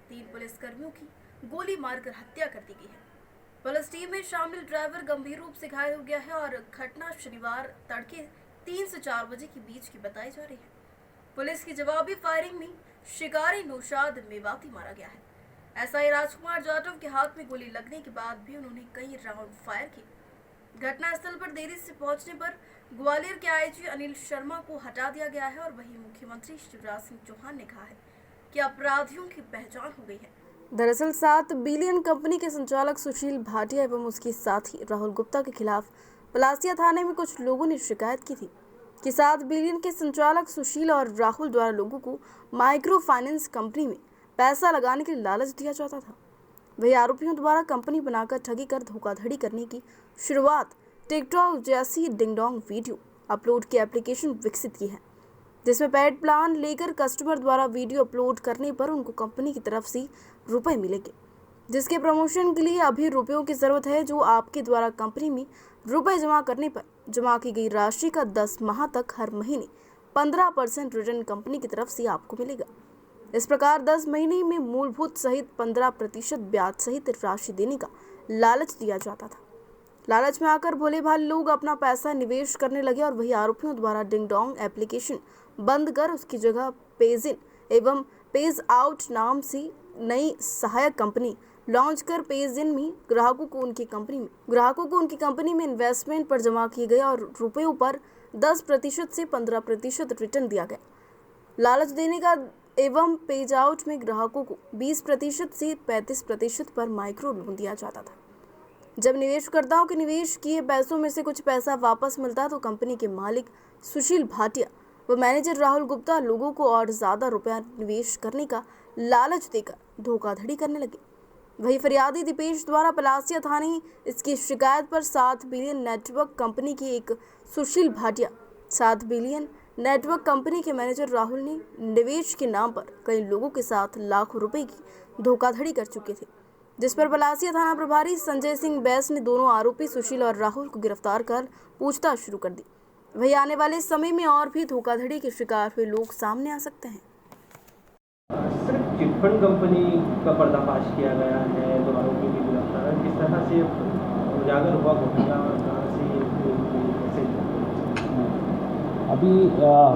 3 पुलिसकर्मियों की गोली मारकर हत्या कर दी गई है। पुलिस टीम में शामिल ड्राइवर गंभीर रूप से घायल हो गया है और घटना शनिवार तड़के 3 से 4 बजे के बीच की बताई जा रही है। पुलिस की जवाबी फायरिंग में शिकारी नौशाद मेवाती मारा गया है। एसआई राजकुमार जाटव के हाथ में गोली लगने के बाद भी उन्होंने कई राउंड फायर किए। घटनास्थल पर देरी से पहुंचने पर ग्वालियर के आईजी अनिल शर्मा को हटा दिया गया है और वहीं मुख्यमंत्री शिवराज सिंह चौहान ने कहा है कि अपराधियों की पहचान हो गई है। दरअसल 7 बिलियन कंपनी के संचालक सुशील भाटिया एवं उसके साथी राहुल गुप्ता के खिलाफ पलासिया थाने में कुछ लोगों ने शिकायत की थी कि 7 बिलियन के संचालक सुशील और राहुल द्वारा लोगों को माइक्रो फाइनेंस कंपनी में पैसा लगाने के लिए लालच दिया जाता था। वही आरोपियों द्वारा कंपनी बनाकर ठगी कर धोखाधड़ी करने की शुरुआत टिकटॉक जैसी डिंगडोंग वीडियो अपलोड की एप्लीकेशन विकसित की है, जिसमें पेड प्लान लेकर कस्टमर द्वारा वीडियो अपलोड करने पर उनको कंपनी की तरफ से रुपए मिलेंगे, जिसके प्रमोशन के लिए अभी रुपयों की जरूरत है, जो आपके द्वारा कंपनी में रुपए जमा करने पर जमा की गई राशि का 10 माह तक हर महीने 15% रिटर्न कंपनी की तरफ से आपको मिलेगा। इस प्रकार 10 महीने में मूलभूत सहित 15% ब्याज सहित राशि देने का लालच दिया जाता था। लालच में आकर भोले भाले लोग अपना पैसा निवेश करने लगे और वही आरोपियों द्वारा डिंगडोंग एप्लीकेशन बंद कर उसकी जगह पेज इन एवं पेज आउट नाम से नई सहायक कंपनी लॉन्च कर पेज इन में ग्राहकों को उनकी कंपनी में इन्वेस्टमेंट पर जमा किए गए और रुपयों पर 10% से 15% रिटर्न दिया गया। लालच देने का एवं पेज आउट में ग्राहकों को 20% से 35% पर माइक्रो लोन दिया जाता था। जब निवेशकर्ताओं के निवेश किए पैसों में से कुछ पैसा वापस मिलता तो कंपनी के मालिक सुशील भाटिया व मैनेजर राहुल गुप्ता लोगों को और ज्यादा रुपया निवेश करने का लालच देकर धोखाधड़ी करने लगे। वही फरियादी दीपेश द्वारा पलासिया थाने इसकी शिकायत पर 7 बिलियन नेटवर्क कंपनी की एक सुशील भाटिया 7 बिलियन नेटवर्क कंपनी के मैनेजर राहुल ने निवेश के नाम पर कई लोगों के साथ लाखों रुपए की धोखाधड़ी कर चुके थे, जिस पर पलासिया थाना प्रभारी संजय सिंह बैस ने दोनों आरोपी सुशील और राहुल को गिरफ्तार कर पूछताछ शुरू कर दी। वही आने वाले समय में और भी धोखाधड़ी के शिकार हुए लोग सामने आ सकते हैं। सिर्फ चिटफंड कंपनी का पर्दाफाश किया गया है, दो आरोपी की गिरफ्तार। किस तरह से उजागर हुआ घोटाला और कहाँ से अभी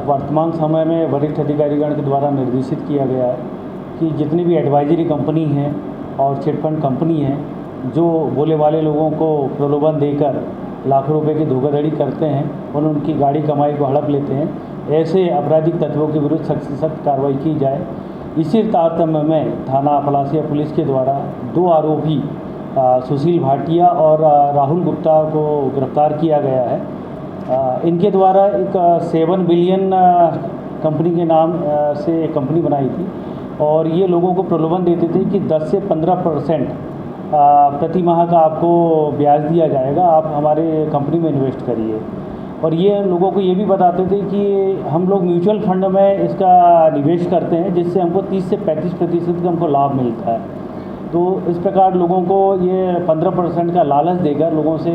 वर्तमान समय में वरिष्ठ अधिकारीगण के द्वारा निर्देशित किया गया है कि जितनी भी एडवाइजरी कंपनी हैं और चिटफंड कंपनी हैं जो भोले वाले लोगों को प्रलोभन देकर लाखों रुपए की धोखाधड़ी करते हैं और उनकी गाड़ी कमाई को हड़प लेते हैं, ऐसे आपराधिक तत्वों के विरुद्ध सख्त से सख्त कार्रवाई की जाए। इसी तारतम्य में थाना पलासिया पुलिस के द्वारा 2 आरोपी सुशील भाटिया और राहुल गुप्ता को गिरफ्तार किया गया है। इनके द्वारा एक 7 बिलियन कंपनी के नाम से एक कंपनी बनाई थी और ये लोगों को प्रलोभन देते थे कि 10 से 15% प्रति माह का आपको ब्याज दिया जाएगा, आप हमारे कंपनी में इन्वेस्ट करिए। और ये लोगों को ये भी बताते थे कि हम लोग म्यूचुअल फंड में इसका निवेश करते हैं जिससे हमको 30 से 35% का हमको लाभ मिलता है। तो इस प्रकार लोगों को ये 15% का लालच देकर लोगों से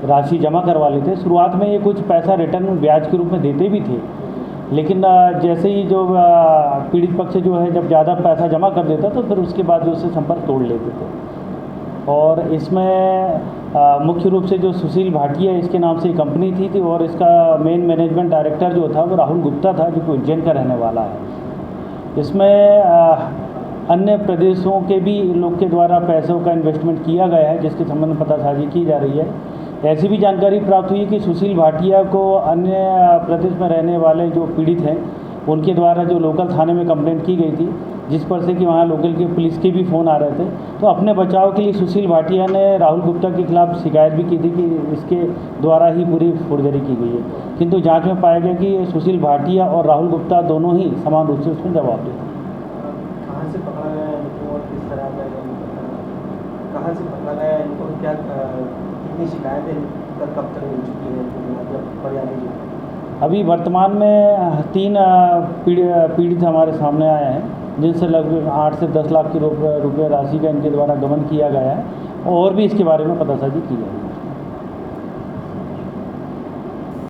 राशि जमा करवा लेते। शुरुआत में ये कुछ पैसा रिटर्न ब्याज के रूप में देते भी थे, लेकिन जैसे ही जो पीड़ित पक्ष जो है जब ज़्यादा पैसा जमा कर देता तो फिर उसके बाद जो उससे संपर्क तोड़ लेते थे। और इसमें मुख्य रूप से जो सुशील भाटिया इसके नाम से कंपनी थी और इसका मेन मैनेजमेंट डायरेक्टर जो था वो राहुल गुप्ता था, जो कि उज्जैन का रहने वाला है। इसमें अन्य प्रदेशों के भी लोग के द्वारा पैसों का इन्वेस्टमेंट किया गया है, जिसके संबंध में पतासाजी की जा रही है। ऐसी भी जानकारी प्राप्त हुई कि सुशील भाटिया को अन्य प्रदेश में रहने वाले जो पीड़ित हैं उनके द्वारा जो लोकल थाने में कंप्लेंट की गई थी, जिस पर से कि वहाँ लोकल के पुलिस के भी फ़ोन आ रहे थे। तो अपने बचाव के लिए सुशील भाटिया ने राहुल गुप्ता के खिलाफ शिकायत भी की थी कि इसके द्वारा ही पूरी फोर्जरी की गई है, किंतु जांच में पाया गया कि सुशील भाटिया और राहुल गुप्ता दोनों ही समान रूप से उसमें जवाब देते। कहाँ से पकड़ा गया इनको और किस तरह कहाँ से पकड़ा गया इनको, क्या कितनी शिकायतें कब तक मिल चुकी है? अभी वर्तमान में 3 पीड़ित हमारे सामने आए हैं, जिनसे लगभग 8 से 10 लाख की रुपये राशि का इनके द्वारा गबन किया गया है और भी इसके बारे में पतासाजी की जाएगी।